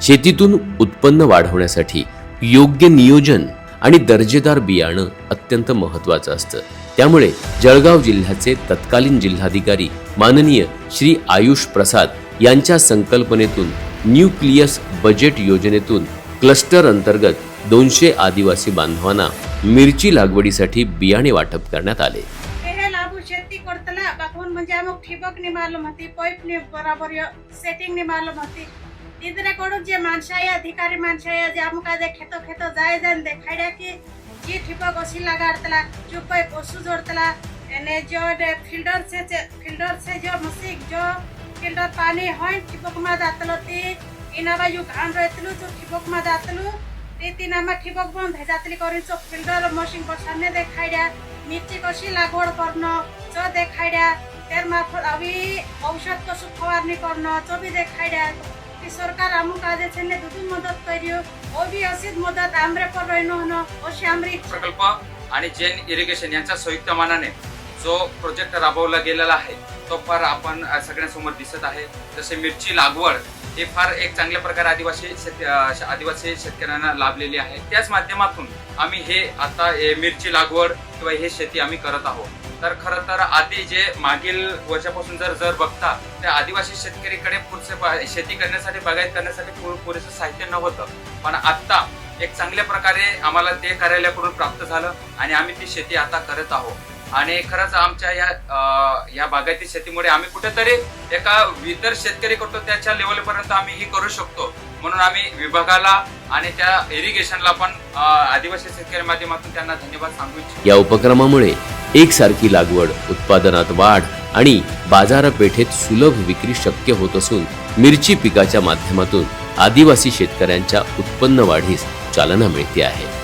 शेतीतून उत्पन्न वाढवण्यासाठी योग्य नियोजन आणि दर्जेदार बियाणं अत्यंत महत्त्वाचं असतं। त्यामुळे जळगाव जिल्ह्याचे तत्कालीन जिल्हाधिकारी माननीय श्री आयुष प्रसाद यांच्या संकल्पनेतून न्यूक्लियस बजेट योजनेतून क्लस्टर अंतर्गत 200 आदिवासी बांधवांना मिरची लागवडीसाठी बियाणे वाटप करण्यात आले। शेती करतला बाकून म्हणजे अमुक ठिबक नि मालूम होती, पाईप नि बराबर सेटिंग नि मालूम होती। तिसरे कडून जे माणसाय अधिकारी माणसाय जे अमुक आजे खेतो खेतो जाय जान देखाड्या की जी ठिबक अशी लगाडतला जो पाईप ओसू जोडतला एने जो फिल्टर से जो मसिक जो फिल्टर पानी होय ठिबक मा जातलो ती इना बाजू घाण रहतलु जो ठिबक मा जातलु ते तिनामा ठिबक बंद भेजातली करी जो फिल्टर मशीन बसाने देखाड्या मिरची कशी लागवड करणं जो देखाड्या त्या मार्फत अवी औषध कसं फवारणी करणं जो भी देखाड्या की सरकार अमुक आजे छेने दुदू मदत करियो ओ भी अशीच मदत आमरे पर रहनो न अशी आमरी प्रकल्प आणि जेन इरिगेशन यांच्या संयुक्त मानाने जो प्रोजेक्ट राबवला गेलेला आहे तो फार आपण सगळ्यांसमोर दिसत आहे। जसे मिरची लागवड हे फार एक चांगल्या प्रकारे आदिवासी शेतकऱ्यांना लाभलेली आहे। त्याच माध्यमातून आम्ही हे आता मिरची लागवड किंवा हे शेती आम्ही करत आहोत। तर खरं तर आधी जे मागील वर्षापासून जर बघता त्या आदिवासी शेतकरीकडे पुरेसे शेती करण्यासाठी बागायत करण्यासाठी पुरेसं साहित्य नव्हतं, पण आता एक चांगल्या प्रकारे आम्हाला ते कार्यालयाकडून प्राप्त झालं आणि आम्ही ती शेती आता करत आहोत। आणि खरंच आमच्या या बागायती शेतीमुळे आम्ही कुठेतरी एका इतर शेतकरी करतो त्याच्या लेवलपर्यंत आम्ही ही करू शकतो, म्हणून आम्ही विभागाला आणि त्या इरिगेशनला पण आदिवासी शेतकरी माध्यमातून त्यांना धन्यवाद सांगू इच्छितो। या उपक्रमामुळे एकसारखी लागवड, उत्पादनात वाढ आणि बाजारपेठेत सुलभ विक्री शक्य होत असून मिरची पिकाच्या माध्यमातून आदिवासी शेतकऱ्यांच्या उत्पन्न वाढीस चालना मिळते आहे।